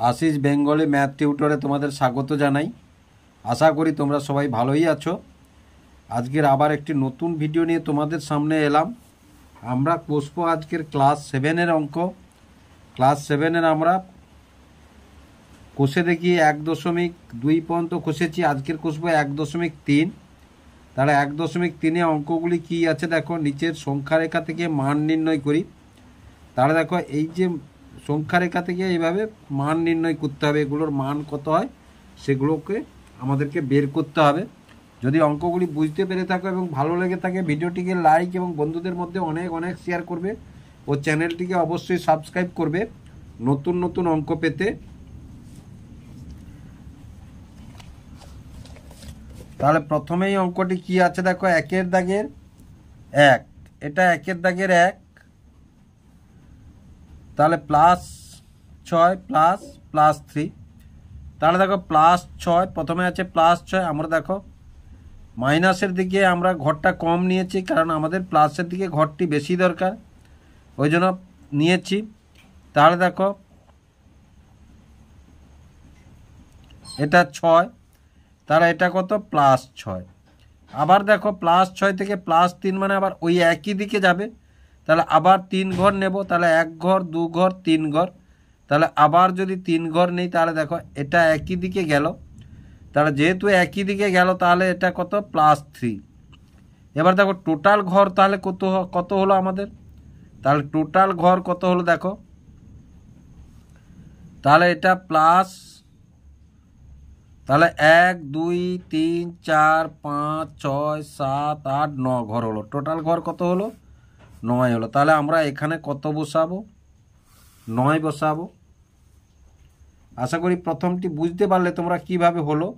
Ashis Bengali math টিউটরে তোমাদের স্বাগত জানাই। আশা করি তোমরা সবাই ভালোই আছো। আজকের আবার একটি নতুন ভিডিও নিয়ে তোমাদের সামনে এলাম। আমরা কষবো আজকের ক্লাস 7-এর অঙ্ক। ক্লাস 7-এর আমরা কষে দেখি 1.2 পর্যন্ত কষেছি। আজকের কষবো 1.3। তাহলে 1.3-এ অঙ্কগুলি কি আছে দেখো। নিচের সংখ্যা রেখা থেকে মান নির্ণয় করি। তাহলে দেখো এই যে সংখ্যা রেখা থেকে এইভাবে মান নির্ণয় করতে হবে। এগুলোর মান কত হয় সেগুলোকে আমাদেরকে বের করতে হবে। যদি অঙ্কগুলি বুঝতে পেরে থাকো এবং ভালো লেগে থাকে ভিডিওটিকে লাইক এবং বন্ধুদের মধ্যে অনেক অনেক শেয়ার করবে ও চ্যানেলটিকে অবশ্যই সাবস্ক্রাইব করবে নতুন নতুন অঙ্ক পেতে। তাহলে প্রথমেই অঙ্কটি কি আছে দেখো, 1-এর দাগের 1, এটা 1-এর দাগের 1। তাহলে +6 +3। তাহলে দেখো +6 প্রথমে আছে +6। আমরা দেখো মাইনাসের দিকে আমরা ঘরটা কম নিয়েছি, কারণ আমাদের প্লাসের দিকে ঘরটি বেশি দরকার, ওই জন্য নিয়েছি। তাহলে দেখো এটা 6, তাহলে এটা কত +6। আবার দেখো +6 থেকে +3 মানে আবার ওই একই দিকে যাবে। তাহলে আবার 3 ঘর নেব। তাহলে 1 ঘর 2 ঘর 3 ঘর। তাহলে আবার যদি 3 ঘর নেই তাহলে দেখো এটা একই দিকে গেল। তাহলে যেহেতু একই দিকে গেল তাহলে এটা কত +3। এবার দেখো টোটাল ঘর তাহলে কত হলো আমাদের। তাহলে টোটাল ঘর কত হলো দেখো। তাহলে এটা তাহলে 1 2 3 4 5 6 7 8 9 ঘর হলো। টোটাল ঘর কত হলো 9 হলো। তাহলে আমরা এখানে কত বসাবো, 9 বসাবো। আশা করি প্রথমটি বুঝতে পারলে তোমরা কিভাবে হলো।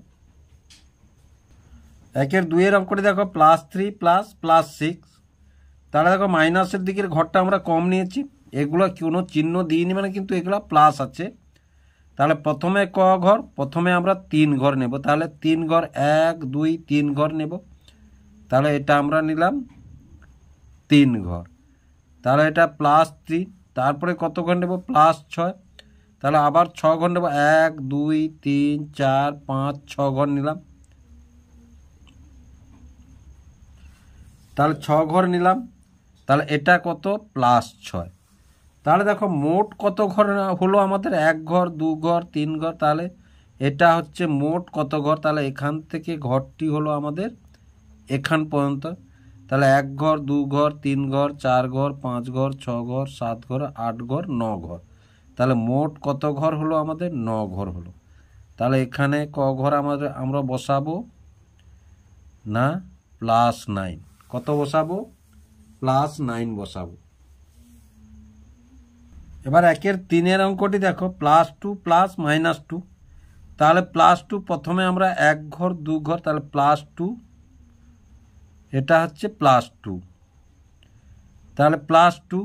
1-এর 2-এর অঙ্কটি দেখো +3 +6। তাহলে দেখো মাইনাসের দিকের ঘরটা আমরা কম নিয়েছি। এগুলো কোনো চিহ্ন দিইনি মানে কিন্তু এগুলো প্লাস আছে। তাহলে প্রথমে ক ঘর, প্রথমে আমরা 3 ঘর নেব। তাহলে 3 ঘর 1 2 3 ঘর নেব। তাহলে এটা আমরা নিলাম 3 ঘর। তাহলে এটা +3। তারপরে কত ঘর নেব +6। তাহলে আবার 6 ঘর নেব। 1 2 3 4 5 6 ঘর নিলাম। তাহলে 6 ঘর নিলাম। তাহলে এটা কত +6। তাহলে দেখো মোট কত ঘর হলো আমাদের, 1 ঘর 2 ঘর 3 ঘর। তাহলে এটা হচ্ছে মোট কত ঘর। তাহলে এখান থেকে ঘরটি হলো আমাদের এখান পর্যন্ত। তাহলে 1 ঘর 2 ঘর 3 ঘর 4 ঘর 5 ঘর 6 ঘর 7 ঘর 8 ঘর 9 ঘর। তাহলে মোট কত ঘর হলো আমাদের 9 ঘর হলো। তাহলে এখানে ক ঘর আমরা বসাবো না +9। কত বসাবো +9 বসাবো। এবার 1-এর 3-এর অঙ্কটি দেখো +2 +-2। তাহলে +2 প্রথমে আমরা 1 ঘর 2 ঘর। তাহলে +2, এটা হচ্ছে +2। তাহলে +2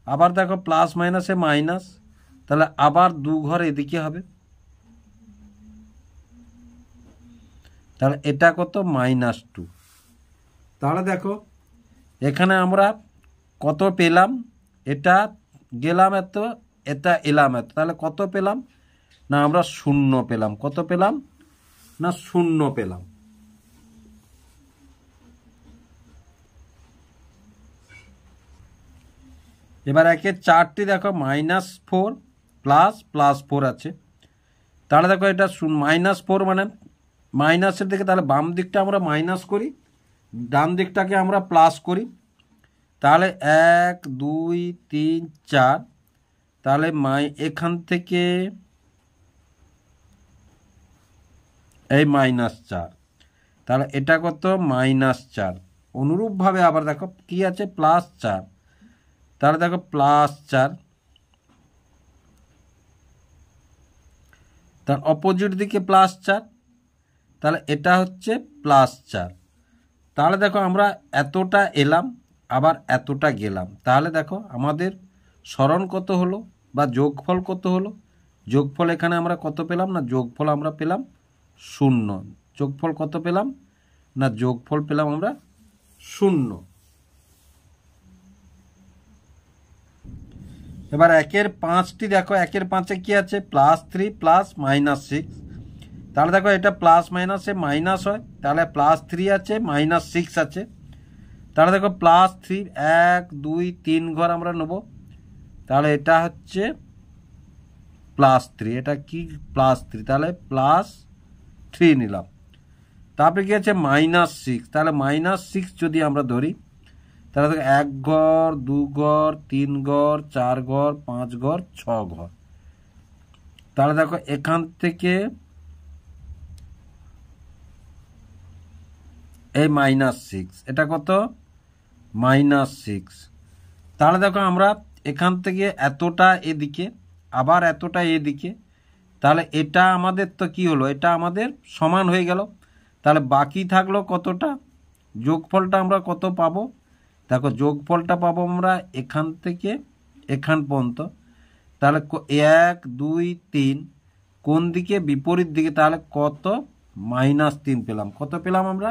আবার দেখো প্লাস মাইনাসে মাইনাস। তাহলে আবার 2 ঘর এদিকে হবে। তাহলে এটা কত -2। তাহলে দেখো এখানে আমরা কত পেলাম, এটা গেলাম এত, এটা এলাম এত। তাহলে কত পেলাম না আমরা 0 পেলাম। কত পেলাম না 0 পেলাম। এবার 1-এর 4টি দেখো -4 ++4 আছে। তাহলে দেখো এটা -4 মানে মাইনাসের দিকে। তাহলে বাম দিকটা আমরা মাইনাস করি, ডান দিকটাকে আমরা প্লাস করি। তাহলে 1 2 3 4। তাহলে এখান থেকে এই -4। তাহলে এটা কত -4। অনুরূপভাবে আবার দেখো কি আছে +4। তাহলে দেখো +4, তার অপোজিট দিকে +4। তাহলে এটা হচ্ছে +4। তাহলে দেখো আমরা এতটা এলাম আবার এতটা গেলাম। তাহলে দেখো আমাদের সরণ কত হলো বা যোগফল কত হলো। যোগফল এখানে আমরা কত পেলাম না যোগফল আমরা পেলাম 0। যোগফল কত পেলাম না যোগফল পেলাম আমরা 0। এবার একের পাঁচটি দেখো, একের পাঁচে কি আছে, +3 প্লাস -6। তাহলে দেখো এটা প্লাস মাইনাসে মাইনাস হয়, তাহলে +3 আছে -6 আছে। তাহলে দেখো +3, 1 2 3 ঘর আমরা নেব, তাহলে এটা হচ্ছে +3, এটা কি +3, তাহলে +3 নিলাম। তারপরে কি আছে -6, তাহলে -6 যদি আমরা ধরি, তাহলে দেখো 1 ঘর 2 ঘর 3 ঘর 4 ঘর 5 ঘর 6 ঘর। তাহলে দেখো এখান থেকে এই -6, এটা কত, -6। তাহলে দেখো আমরা এখান থেকে এতটা এদিকে, আবার এতটা এদিকে, তাহলে এটা আমাদের তো কি হলো, এটা আমাদের সমান হয়ে গেল। তাহলে বাকি থাকলো কতটা, যোগফলটা আমরা কত পাবো, দেখো যোগফলটা পাবো আমরা এখান থেকে এখান পর্যন্ত। তাহলে 1 2 3 কোন দিকে, বিপরীত দিকে, তাহলে কত, -3 পেলাম। কত পেলাম আমরা,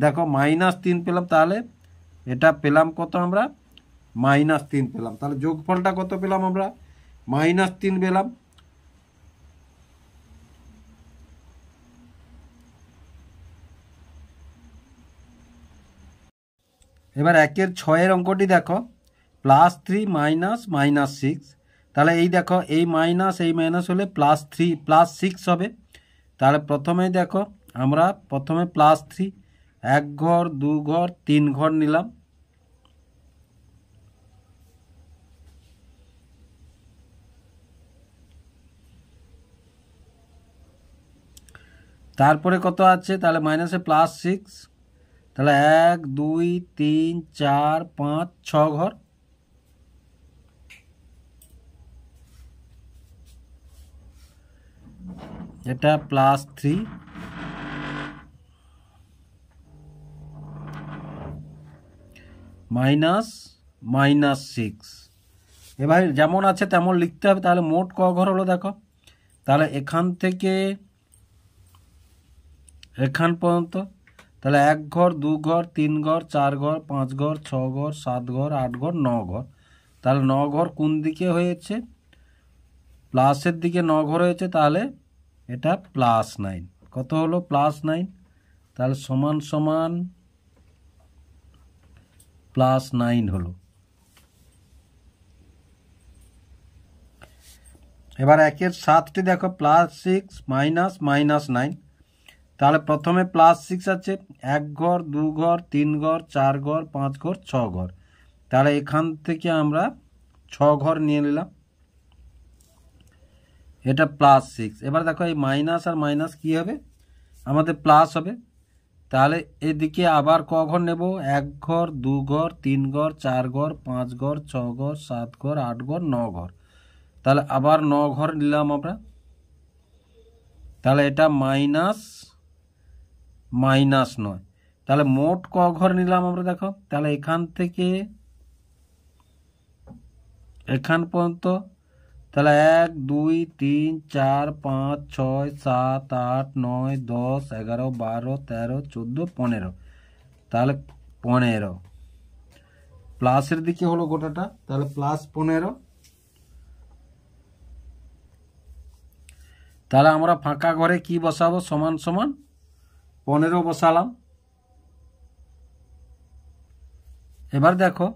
দেখো -3 পেলাম। তাহলে এটা পেলাম কত আমরা, -3 পেলাম। তাহলে যোগফলটা কত পেলাম আমরা, -3 পেলাম। এবার একের 6 অঙ্কটি দেখো, +3 মাইনাস -6। তাহলে এই দেখো এই মাইনাস এই মাইনাস হলে +3 +6 হবে। তাহলে প্রথমেই দেখো আমরা প্রথমে +3, 1 ঘর 2 ঘর 3 ঘর নিলাম। তারপরে কত আছে, তাহলে মাইনাসে +6, তাহলে 1 2 3 4 5 6 ঘর। এটা +3 মাইনাস -6। এবার যেমন আছে তেমন লিখতে হবে। তাহলে মোট ক ঘর হলো দেখো, তাহলে এখান থেকে এখান পর্যন্ত, তাহলে 1 ঘর 2 ঘর 3 ঘর 4 ঘর 5 ঘর 6 ঘর 7 ঘর 8 ঘর 9 ঘর। তাহলে 9 ঘর কোন দিকে হয়েছে, প্লাসের দিকে 9 ঘর হয়েছে। তাহলে এটা +9, কত হলো +9, তাহলে সমান সমান +9 হলো। এবার একের 7টি দেখো, +6 মাইনাস -9। তাহলে প্রথমে +6 আছে, 1 ঘর 2 ঘর 3 ঘর 4 ঘর 5 ঘর 6 ঘর। তাহলে এখান থেকে আমরা 6 ঘর নিয়ে নিলাম, এটা +6। এবার দেখো এই মাইনাস আর মাইনাস কি হবে, আমাদের প্লাস হবে। তাহলে এদিকে আবার ক ঘর নেব, 1 ঘর 2 ঘর 3 ঘর 4 ঘর 5 ঘর 6 ঘর 7 ঘর 8 ঘর 9 ঘর। তাহলে আবার 9 ঘর নিলাম আমরা। তাহলে এটা -9, তাহলে মোট ক ঘর নিলাম আমরা দেখো, তাহলে এখান থেকে এখান পর্যন্ত, তাহলে 1 2 3 4 5 6 7 8 9 10 11 12 13 14 15, তাহলে 15 প্লাসের দিকে হলো গোটাটা, তাহলে +15। তাহলে আমরা ফাঁকা ঘরে কি বসাবো, সমান সমান 15 বসালাম। এবার দেখো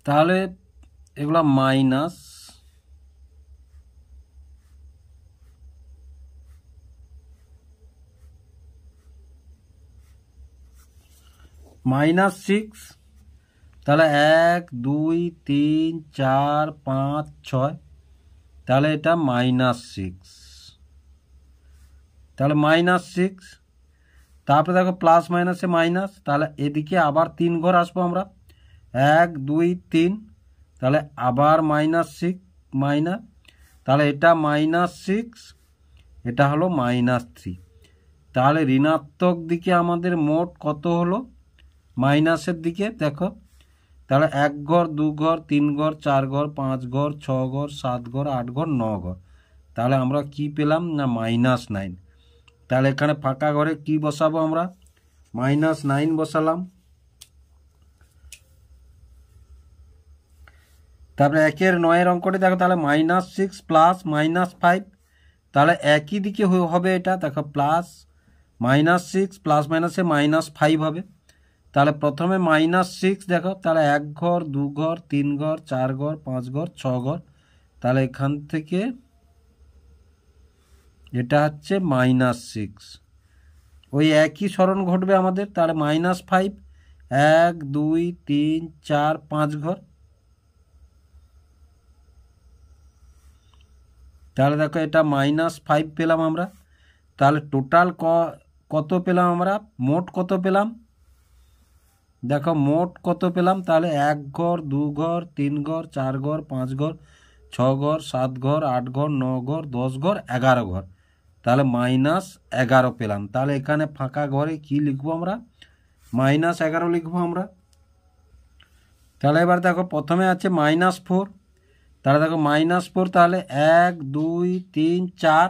তাহলে এগুলা মাইনাস -6, তাহলে 1 2 3 4 5 6, তাহলে এটা -6, তাহলে -6। তারপরে দেখো প্লাস মাইনাসে মাইনাস, তাহলে এদিকে আবার 3 ঘর আসবো আমরা, 1 2 3, তাহলে আবার -6 মাইনাস, তাহলে এটা -6, এটা হলো -3। তাহলে ঋণাত্মক দিকে আমাদের মোট কত হলো, মাইনাসের দিকে দেখো, তাহলে 1 ঘর 2 ঘর 3 ঘর 4 ঘর 5 ঘর 6 ঘর 7 ঘর 8 ঘর 9 ঘর। তাহলে আমরা কি পেলাম না -9। তাহলে এখানে ফাঁকা ঘরে কি বসাবো আমরা, -9 বসালাম। তারপরে 1-এর 9-এর অঙ্কটি দেখো, তাহলে -6 প্লাস -5, তাহলে একই দিকে হবে এটা, দেখো প্লাস -6 প্লাস মাইনাসে -5 হবে। তাহলে প্রথমে -6 দেখো, তাহলে 1 ঘর 2 ঘর 3 ঘর 4 ঘর 5 ঘর 6 ঘর, তাহলে এখান থেকে এটা হচ্ছে -6, ওই একই স্মরণ ঘটবে আমাদের। তাহলে -5 1 2 3 4 5 ঘর, তাহলে দেখো এটা -5 পেলাম আমরা। তাহলে টোটাল কত পেলাম আমরা, মোট কত পেলাম, দেখো মোট কত পেলাম, তাহলে 1 ঘর 2 ঘর 3 ঘর 4 ঘর 5 ঘর 6 ঘর 7 ঘর 8 ঘর 9 ঘর 10 ঘর 11 ঘর, তাহলে -11 পেলাম। তাহলে এখানে ফাঁকা ঘরে কি লিখবো আমরা, -11 লিখবো আমরা। তাহলে এবার দেখো প্রথমে আছে -4, তাহলে দেখো -4, তাহলে 1 2 3 4,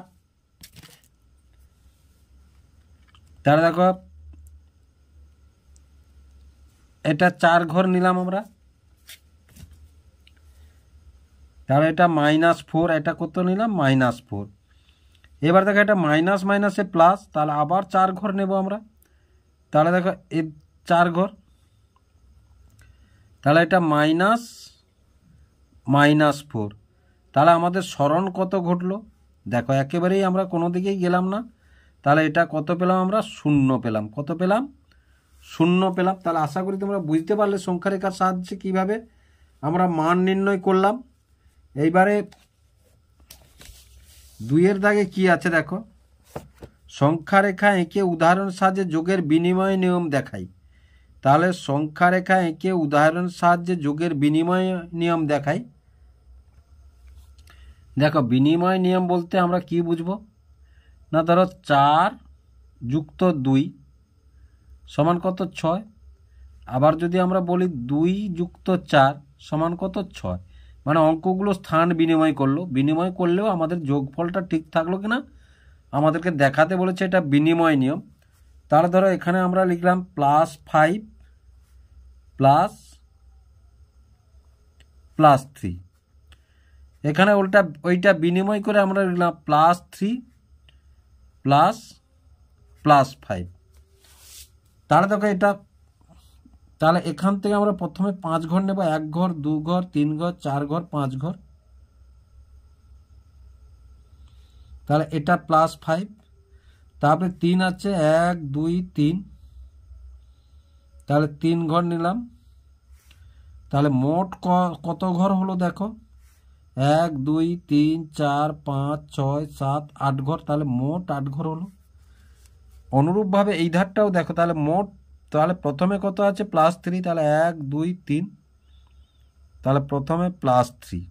তাহলে দেখো এটা 4 ঘর নিলাম আমরা, তাহলে এটা -4, এটা কত নিলাম -4। এবার দেখো এটা মাইনাস মাইনাসে প্লাস, তাহলে আবার 4 ঘর নেব আমরা, তাহলে দেখো এই 4 ঘর, তাহলে এটা -4, তাহলে আমাদের স্মরণ কত ঘটলো, দেখো একেবারেই আমরা কোনো দিকেই গেলাম না, তাহলে এটা কত পেলাম আমরা, 0 পেলাম। কত পেলাম, 0 পেলাম। তাহলে আশা করি তোমরা বুঝতে পারলে সংখ্যা রেখার সাহায্যে কিভাবে আমরা মান নির্ণয় করলাম। এইবারে 2-এর দাগে কি আছে দেখো, সংখ্যা রেখা এঁকে উদাহরণ সাহায্যে যোগের বিনিময় নিয়ম দেখাই। তাহলে সংখ্যা রেখা এঁকে উদাহরণ সাহায্যে যোগের বিনিময় নিয়ম দেখাই। দেখো বিনিময় নিয়ম বলতে আমরা কি বুঝবো না, ধরো 4 যুক্ত 2 সমান কত, 6। আবার যদি আমরা বলি 2 যুক্ত 4 সমান কত, 6। মানে অঙ্কগুলো স্থান বিনিময় করলো, বিনিময় করলেও আমাদের যোগফলটা ঠিক থাকলো কিনা আমাদেরকে দেখাতে বলেছে, এটা বিনিময় নিয়ম। তাহলে ধরো এখানে আমরা লিখলাম +5 প্লাস 3, এখানে ওইটা বিনিময় করে আমরা লিখলাম +3 প্লাস 5। তাহলে দেখো এটা, তাহলে এখান থেকে আমরা প্রথমে 5 ঘর নেব, 1 ঘর 2 ঘর 3 ঘর 4 ঘর 5 ঘর, তাহলে এটা +5, তারপরে 3 আছে 1 2 3, তাহলে 3 ঘর নিলাম। তাহলে মোট কত ঘর হলো দেখো, 1 2 3 4 5 6 7 8 ঘর, তাহলে মোট 8 ঘর হলো। অনুরূপভাবে এই ধারটাও দেখো, তাহলে মোট, তাহলে প্রথমে কত আছে +3, তাহলে 1 2 3, তাহলে প্রথমে +3,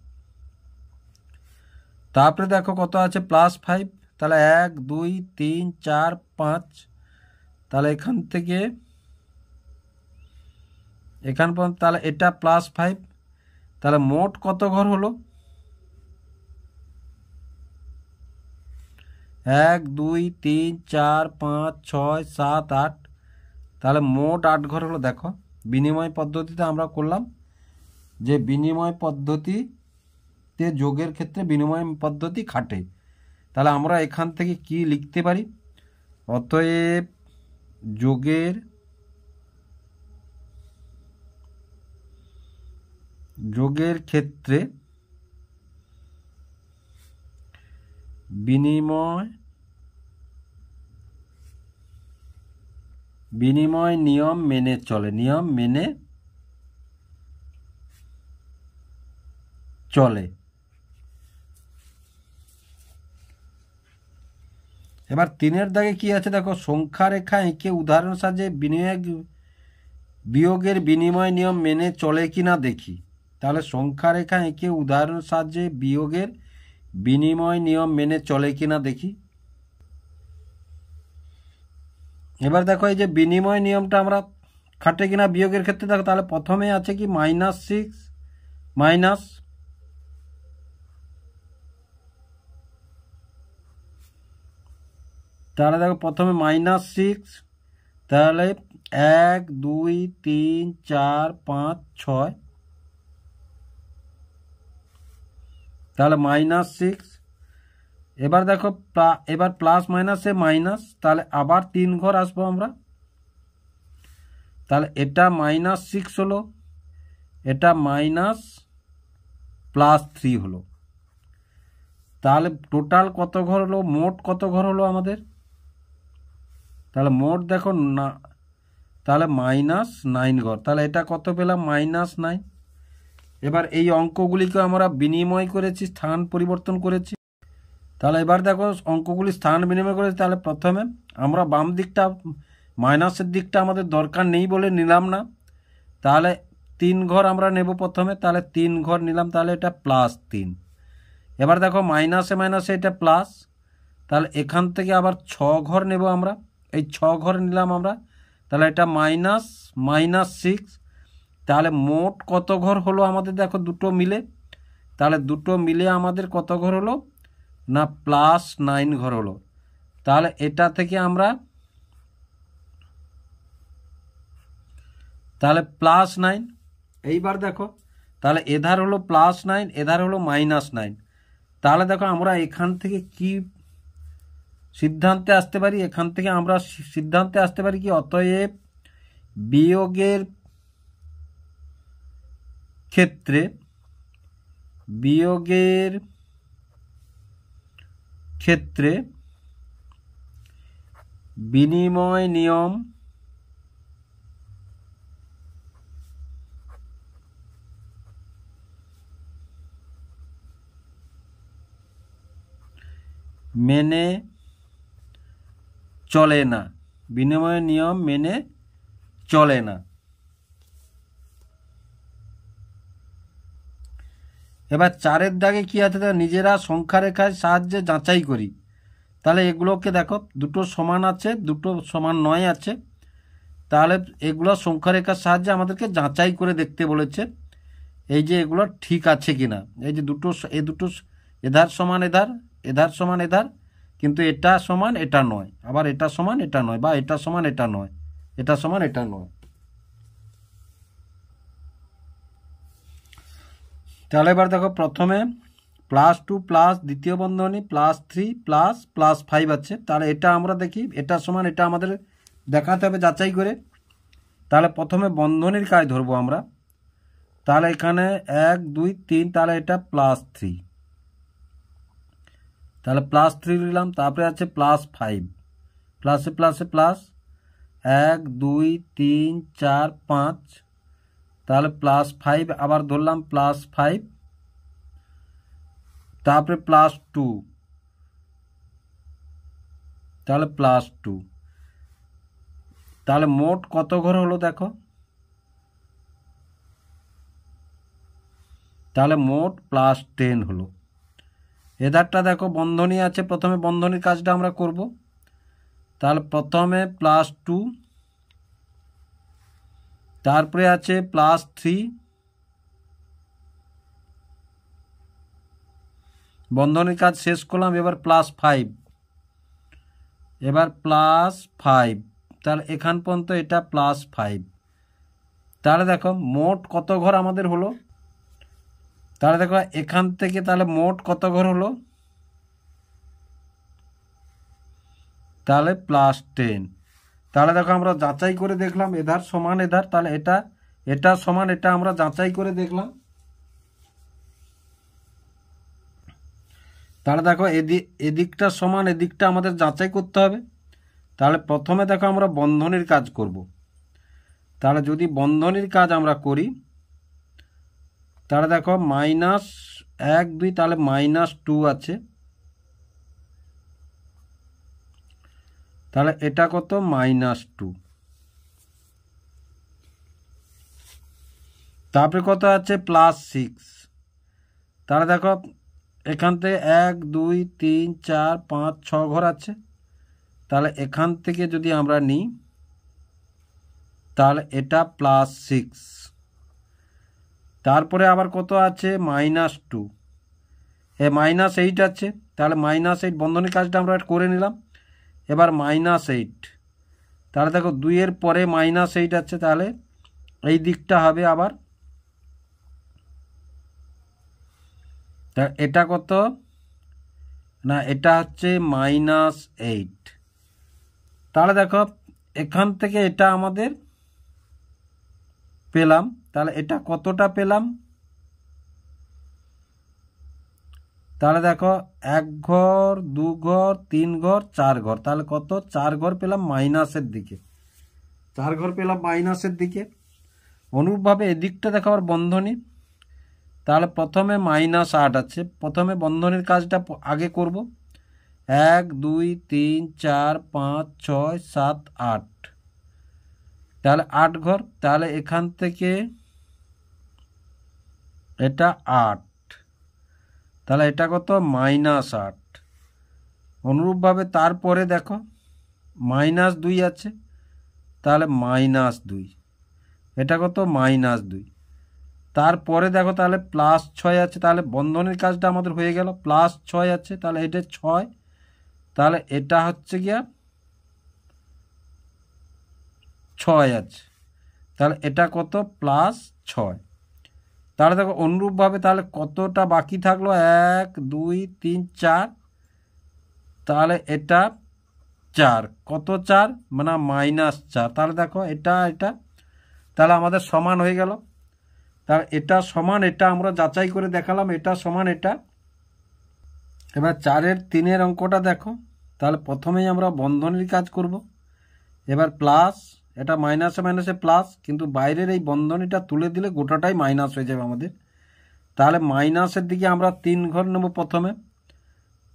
তারপরে দেখো কত আছে +5, তাহলে 1 2 3 4 5, তাহলে এখান থেকে এখান পর্যন্ত, তাহলে এটা +5, তাহলে মোট কত ঘর হলো, 1 2 3 4 5 6 7 8, তাহলে মোট 8 ঘর হলো। দেখো বিনিময় পদ্ধতিতে আমরা করলাম, যে বিনিময় পদ্ধতিতে যোগের ক্ষেত্রে বিনিময় পদ্ধতি খাটে। তাহলে আমরা এখান থেকে কি লিখতে পারি, অতএব যোগের ক্ষেত্রে বিনিময় নিয়ম মেনে চলে, এবার 3-এর দাগে কি আছে দেখো, সংখ্যা রেখা এঁকে উদাহরণ সাহায্যে বিয়োগের বিনিময় নিয়ম মেনে চলে কিনা দেখি। তাহলে সংখ্যা রেখা এঁকে উদাহরণ সাহায্যে বিয়োগের বিনিময় নিয়ম মেনে চলে কিনা দেখি। এবার দেখো এই যে বিনিময় নিয়মটা আমরা খাটে কিনা বিয়োগের ক্ষেত্রে, দেখো তাহলে প্রথমে আছে কি -6 মাইনাস, তাহলে দেখো প্রথমে -6, তাহলে 1 2 3 4 5 6, তাহলে -6। এবার দেখো এবার প্লাস মাইনাসে মাইনাস, তাহলে আবার 3 ঘর আসবো আমরা। তাহলে এটা -6 হলো, এটা -+3 হলো। তাহলে টোটাল কত ঘর হলো, মোট কত ঘর হলো আমাদের? তাহলে মোট দেখো না, তাহলে -9 ঘর। তাহলে এটা কত পেলাম? -9। এবার এই অঙ্কগুলিকে আমরা বিনিময় করেছি, স্থান পরিবর্তন করেছি। তাহলে এবার দেখো অঙ্কগুলি স্থান বিনিময় করেছি। তাহলে প্রথমে আমরা বাম দিকটা, মাইনাসের দিকটা আমাদের দরকার নেই বলে নিলাম না। তাহলে 3 ঘর আমরা নেব প্রথমে। তাহলে 3 ঘর নিলাম, তাহলে এটা +3। এবার দেখো মাইনাসে মাইনাসে এটা প্লাস, তাহলে এখান থেকে আবার 6 ঘর নেব আমরা। এই 6 ঘর নিলাম আমরা, তাহলে এটা -6। তাহলে মোট কত ঘর হলো আমাদের? দেখো দুটো মিলে, তাহলে দুটো মিলে আমাদের কত ঘর হলো না? +9 ঘর হলো। তাহলে এটা থেকে আমরা, তাহলে +9। এইবার দেখো, তাহলে এধার হলো +9, এধার হলো -9। তাহলে দেখো আমরা এখান থেকে কি সিদ্ধান্তে আসতে পারি? এখান থেকে আমরা সিদ্ধান্তে আসতে পারি কি? অতএব বিয়োগের ক্ষেত্রে বিনিময় নিয়ম মেনে চলে না। বিনিময় নিয়ম মেনে চলে না। এবার 4-এর দাগে কি আছে? নিজেরা সংখ্যা রেখার সাহায্যে যাচাই করি। তাহলে এগুলোকে দেখো, দুটো সমান আছে, দুটো সমান নয় আছে। তাহলে এগুলো সংখ্যা রেখার সাহায্যে আমাদেরকে যাচাই করে দেখতে বলেছে, এই যে এগুলো ঠিক আছে কিনা। এই যে দুটো এধার সমান এধার, এধার সমান এধার, কিন্তু এটা সমান এটা নয়, আবার এটা সমান এটা নয়, বা এটা সমান এটা নয়, এটা সমান এটা নয়। তাহলে এবার দেখো প্রথমে +2 প্লাস দ্বিতীয় বন্ধনী +3 প্লাস +5 আছে। তাহলে এটা আমরা দেখি, এটা সমান এটা আমাদের দেখাতে হবে যাচাই করে। তাহলে প্রথমে বন্ধনীর কাজ ধরবো আমরা। তাহলে এখানে 1 2 3, তাহলে এটা +3, তাহলে +3 নিলাম। তারপরে আছে +5, প্লাসে প্লাসে প্লাস, 1 2 3 4 5, তাহলে +5 আবার ধরলাম +5, তারপরে +2, তাহলে +2। তাহলে মোট কত ঘর হলো দেখো? তাহলে মোট +10 হলো। এধারটা দেখো বন্ধনী আছে, প্রথমে বন্ধনীর কাজটা আমরা করব। তাহলে প্রথমে +2, তারপরে আছে +3, বন্ধনীর কাজ শেষ করলাম। এবার +5, এবার +5, তাহলে এখান পর্যন্ত এটা +5। তাহলে দেখো মোট কত ঘর আমাদের হলো? তাহলে দেখো এখান থেকে তাহলে মোট কত ঘর হলো? তাহলে +10। তাহলে দেখো আমরা যাচাই করে দেখলাম, এধার সমান এধার, তাহলে এটা সমান এটা আমরা যাচাই করে দেখলাম। তাহলে দেখো এদিকটা সমান এদিকটা আমাদের যাচাই করতে হবে। তাহলে প্রথমে দেখো আমরা বন্ধনীর কাজ করব। তাহলে যদি বন্ধনীর কাজ আমরা করি, তাহলে দেখো -1 2, তাহলে -2 আছে। তাহলে এটা কত? -2। তারপরে কত আছে? +6। তাহলে দেখো এখান থেকে 1 2 3 4 5 6 ঘর আছে। তাহলে এখান থেকে যদি আমরা নিই, তাহলে এটা +6। তারপরে আবার কত আছে? -2, -8 আছে। তাহলে -8 বন্ধনীর কাজটা আমরা করে নিলাম। এবার -8, তাহলে দেখো 2-এর পরে -8 আছে, তাহলে এই দিকটা হবে আবার তা এটা কত না, এটা হচ্ছে -8। তাহলে দেখো এখান থেকে এটা আমাদের পেলাম, তাহলে এটা কতটা পেলাম, তাহলে দেখো 1 ঘর 2 ঘর 3 ঘর 4 ঘর, তাহলে কত 4 ঘর পেলাম মাইনাসের দিকে, 4 ঘর পেলাম মাইনাসের দিকে। অনুরূপভাবে এদিকটা দেখো আবার বন্ধনী, তাহলে প্রথমে -8 আছে, প্রথমে বন্ধনীর কাজটা আগে করব। 1 2 3 4 5 6 7 8, তাহলে 8 ঘর, তাহলে এখান থেকে এটা 8, তাহলে এটা কত -8। অনুরূপভাবে তারপরে দেখো -2 আছে, তাহলে -2, এটা কত -2। তারপরে দেখো তাহলে +6 আছে, তাহলে বন্ধনের কাজটা আমাদের হয়ে গেল। +6 আছে, তাহলে এটা 6, তাহলে এটা হচ্ছে গিয়া 6 আছে, তাহলে এটা কত +6। তাহলে দেখো অনুরূপভাবে তাহলে কতটা বাকি থাকলো, 1 2 3 4, তাহলে এটা 4, কত 4 মানে -4। তাহলে দেখো এটা তাহলে আমাদের সমান হয়ে গেল। তাহলে এটা সমান এটা আমরা যাচাই করে দেখালাম, এটা সমান এটা। এবার 4-এর 3-এর অঙ্কটা দেখো, তাহলে প্রথমেই আমরা বন্ধনীর কাজ করব। এবার প্লাস, এটা মাইনাসে মাইনাসে প্লাস, কিন্তু বাইরের এই বন্ধনীটা তুলে দিলে গোটাটাই মাইনাস হয়ে যাবে আমাদের। তাহলে মাইনাসের দিকে আমরা 3 ঘর নেব প্রথমে,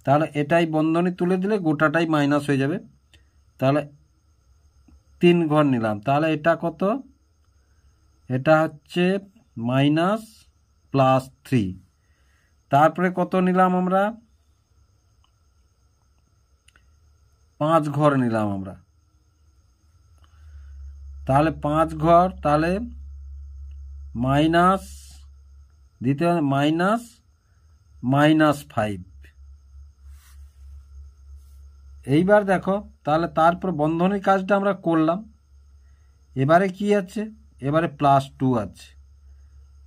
তাহলে এটাই বন্ধনী তুলে দিলে গোটাটাই মাইনাস হয়ে যাবে। তাহলে 3 ঘর নিলাম, তাহলে এটা কত, এটা হচ্ছে -+3। তারপরে কত নিলাম আমরা, 5 ঘর নিলাম আমরা, তাহলে 5 ঘর, তাহলে মাইনাস দিতে হবে -5। এইবার দেখো তাহলে তারপর বন্ধনীর কাজটা আমরা করলাম। এবারে কি আছে, এবারে +2 আছে,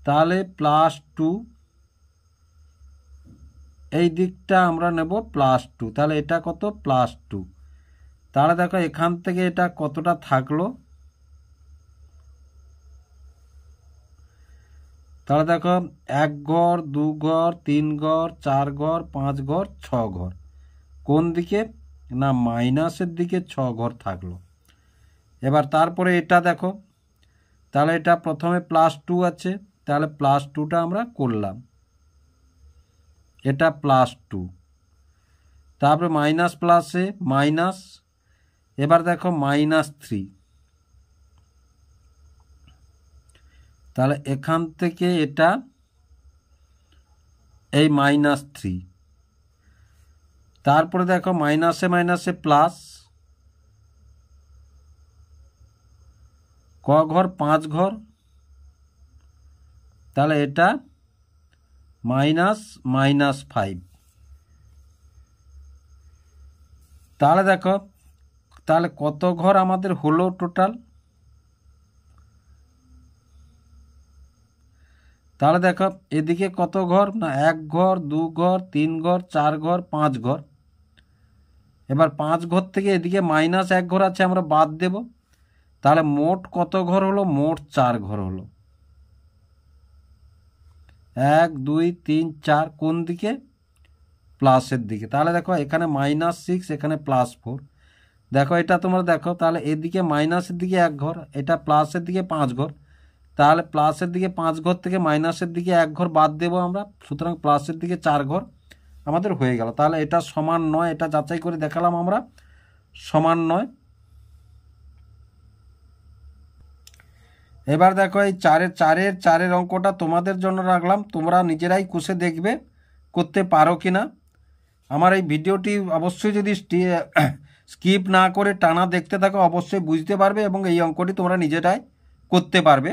তাহলে +2, এই দিকটা আমরা নেব +2, তাহলে এটা কত +2। তাহলে দেখো এখান থেকে এটা কতটা থাকলো, তাহলে দেখো 1 ঘর 2 ঘর 3 ঘর 4 ঘর 5 ঘর 6 ঘর, কোন দিকে না মাইনাসের দিকে 6 ঘর থাকলো। এবার তারপরে এটা দেখো, তাহলে এটা প্রথমে +2 আছে, তাহলে +2টা আমরা করলাম, এটা +2, তারপরে মাইনাস প্লাসে মাইনাস, এবার দেখো -3, তাহলে এখান থেকে এটা এই -3, তারপরে দেখো মাইনাসে মাইনাসে প্লাস, ক ঘর 5 ঘর, তাহলে এটা -5। তাহলে দেখো তাহলে কত ঘর আমাদের হলো টোটাল, তাহলে দেখো এদিকে কত ঘর না 1 ঘর 2 ঘর 3 ঘর 4 ঘর 5 ঘর। এবার 5 ঘর থেকে এদিকে -1 ঘর আছে, আমরা বাদ দেব, তাহলে মোট কত ঘর হলো, মোট 4 ঘর হলো। 1 2 3 4, কোন দিকে প্লাসের দিকে। তাহলে দেখো এখানে -6, এখানে +4, দেখো এটা তোমরা দেখো, তাহলে এদিকে মাইনাসের দিকে 1 ঘর, এটা প্লাসের দিকে 5 ঘর, তাহলে প্লাসের দিকে 5 ঘর থেকে মাইনাসের দিকে 1 ঘর বাদ দেবো আমরা, সুতরাং প্লাসের দিকে 4 ঘর আমাদের হয়ে গেল। তাহলে এটা সমান নয়, এটা যাচাই করে দেখালাম আমরা সমান নয়। এবার দেখো এই 4-এর অঙ্কটা তোমাদের জন্য রাখলাম, তোমরা নিজেরাই কষে দেখবে করতে পারো কিনা। আমার এই ভিডিওটি অবশ্যই যদি স্কিপ না করে টানা দেখতে থাকো, অবশ্যই বুঝতে পারবে এবং এই অঙ্কটি তোমরা নিজেরাই করতে পারবে।